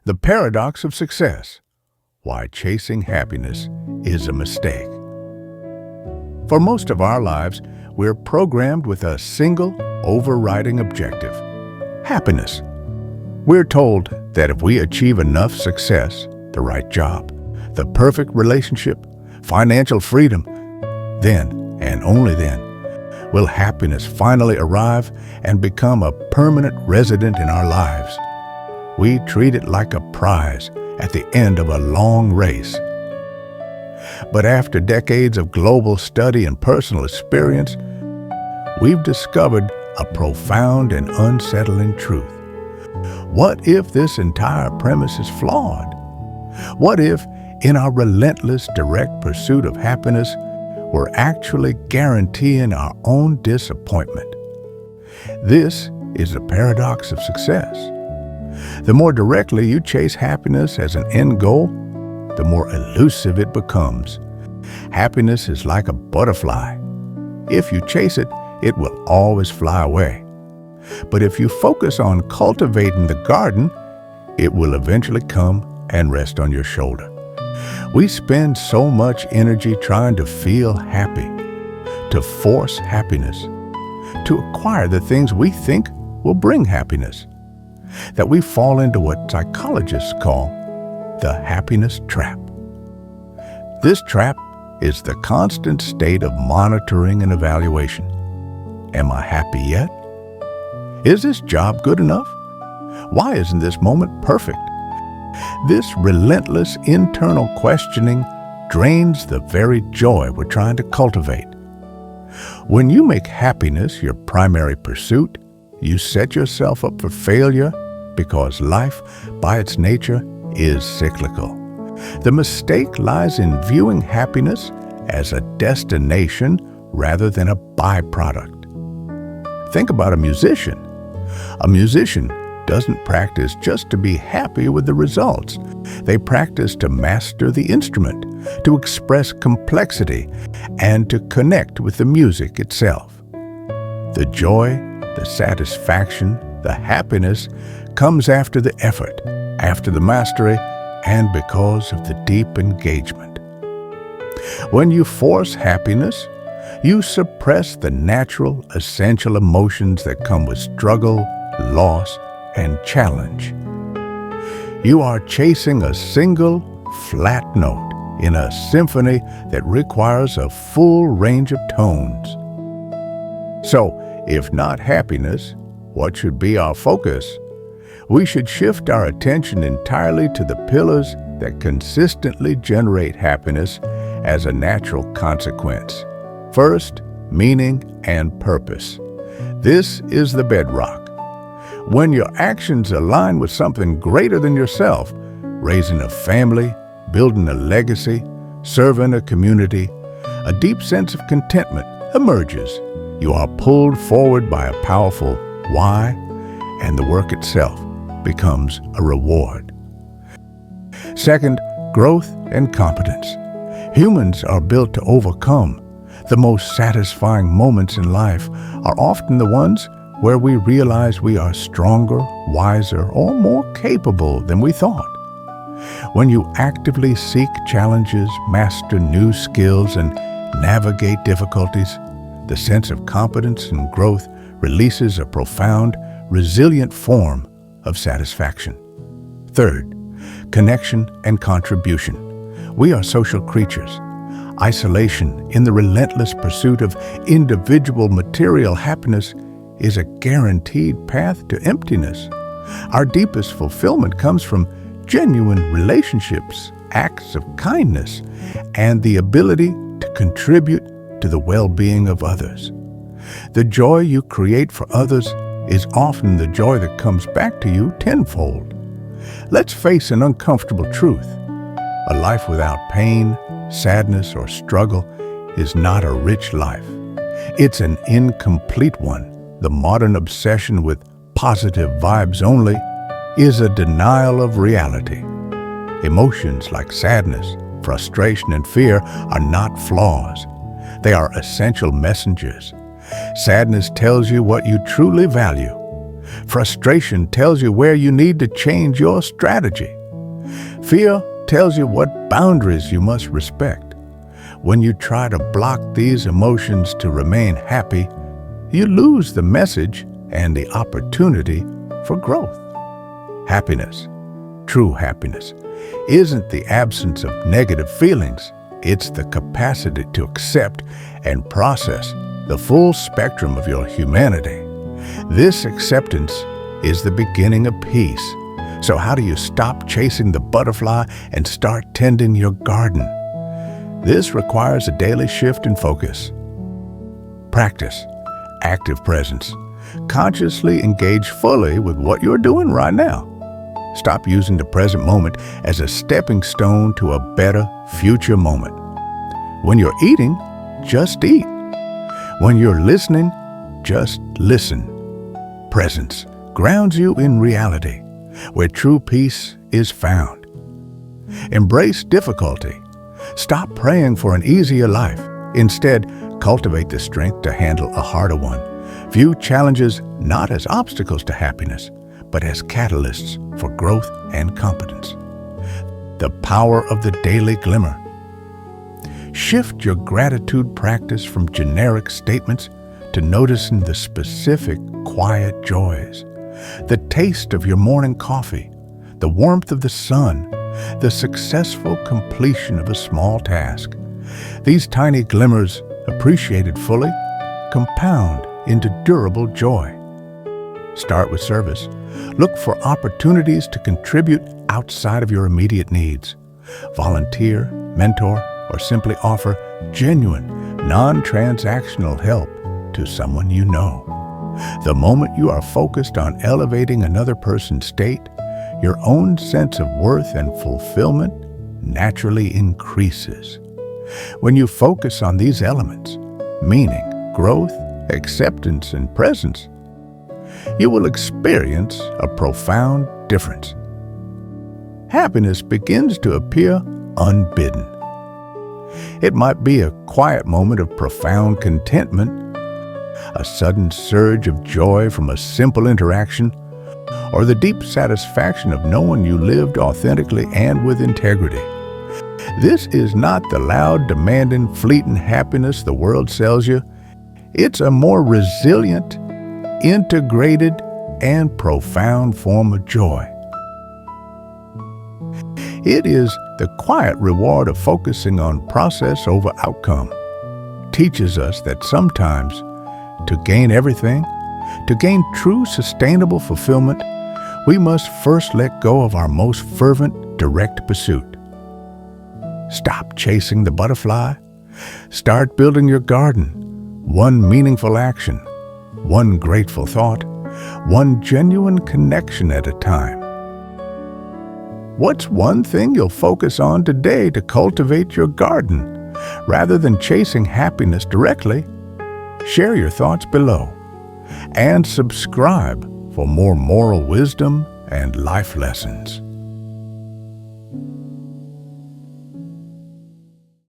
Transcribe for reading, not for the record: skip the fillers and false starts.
The paradox of success. Why chasing happiness is a mistake. For most of our lives, we're programmed with a single, overriding objective: happiness. We're told that if we achieve enough success, the right job, the perfect relationship, financial freedom, then, and only then, will happiness finally arrive and become a permanent resident in our lives. We treat it like a prize at the end of a long race. But after decades of global study and personal experience, we've discovered a profound and unsettling truth. What if this entire premise is flawed? What if, in our relentless, direct pursuit of happiness, we're actually guaranteeing our own disappointment? This is the paradox of success. The more directly you chase happiness as an end goal, the more elusive it becomes. Happiness is like a butterfly. If you chase it, it will always fly away. But if you focus on cultivating the garden, it will eventually come and rest on your shoulder. We spend so much energy trying to feel happy, to force happiness, to acquire the things we think will bring happiness, that we fall into what psychologists call the happiness trap. This trap is the constant state of monitoring and evaluation. Am I happy yet? Is this job good enough? Why isn't this moment perfect? This relentless internal questioning drains the very joy we're trying to cultivate. When you make happiness your primary pursuit, you set yourself up for failure because life, by its nature, is cyclical. The mistake lies in viewing happiness as a destination rather than a byproduct. Think about a musician. A musician doesn't practice just to be happy with the results. They practice to master the instrument, to express complexity, and to connect with the music itself. The joy, the satisfaction, the happiness comes after the effort, after the mastery, and because of the deep engagement. When you force happiness, you suppress the natural, essential emotions that come with struggle, loss, and challenge. You are chasing a single, flat note in a symphony that requires a full range of tones. So, if not happiness, what should be our focus? We should shift our attention entirely to the pillars that consistently generate happiness as a natural consequence. First, meaning and purpose. This is the bedrock. When your actions align with something greater than yourself, raising a family, building a legacy, serving a community, a deep sense of contentment emerges. You are pulled forward by a powerful why, and the work itself becomes a reward. Second, growth and competence. Humans are built to overcome. The most satisfying moments in life are often the ones where we realize we are stronger, wiser, or more capable than we thought. When you actively seek challenges, master new skills, and navigate difficulties, the sense of competence and growth releases a profound, resilient form of satisfaction. Third, connection and contribution. We are social creatures. Isolation in the relentless pursuit of individual material happiness is a guaranteed path to emptiness. Our deepest fulfillment comes from genuine relationships, acts of kindness, and the ability to contribute to the well-being of others. The joy you create for others is often the joy that comes back to you tenfold. Let's face an uncomfortable truth. A life without pain, sadness, or struggle is not a rich life. It's an incomplete one. The modern obsession with positive vibes only is a denial of reality. Emotions like sadness, frustration, and fear are not flaws. They are essential messengers. Sadness tells you what you truly value. Frustration tells you where you need to change your strategy. Fear tells you what boundaries you must respect. When you try to block these emotions to remain happy, you lose the message and the opportunity for growth. Happiness, true happiness, isn't the absence of negative feelings. It's the capacity to accept and process the full spectrum of your humanity. This acceptance is the beginning of peace. So how do you stop chasing the butterfly and start tending your garden? This requires a daily shift in focus. Practice active presence. Consciously engage fully with what you're doing right now. Stop using the present moment as a stepping stone to a better future moment. When you're eating, just eat. When you're listening, just listen. Presence grounds you in reality, where true peace is found. Embrace difficulty. Stop praying for an easier life. Instead, cultivate the strength to handle a harder one. View challenges not as obstacles to happiness, but as catalysts for growth and competence. The power of the daily glimmer. Shift your gratitude practice from generic statements to noticing the specific, quiet joys. The taste of your morning coffee, the warmth of the sun, the successful completion of a small task. These tiny glimmers, appreciated fully, compound into durable joy. Start with service. Look for opportunities to contribute outside of your immediate needs. Volunteer, mentor, or simply offer genuine, non-transactional help to someone you know. The moment you are focused on elevating another person's state, your own sense of worth and fulfillment naturally increases. When you focus on these elements, meaning, growth, acceptance, and presence, you will experience a profound difference. Happiness begins to appear unbidden. It might be a quiet moment of profound contentment, a sudden surge of joy from a simple interaction, or the deep satisfaction of knowing you lived authentically and with integrity. This is not the loud, demanding, fleeting happiness the world sells you. It's a more resilient, integrated, and profound form of joy. It is the quiet reward of focusing on process over outcome. Teaches us that sometimes, to gain everything, to gain true sustainable fulfillment, we must first let go of our most fervent, direct pursuit. Stop chasing the butterfly. Start building your garden. One meaningful action, one grateful thought, one genuine connection at a time. What's one thing you'll focus on today to cultivate your garden? Rather than chasing happiness directly, share your thoughts below and subscribe for more moral wisdom and life lessons.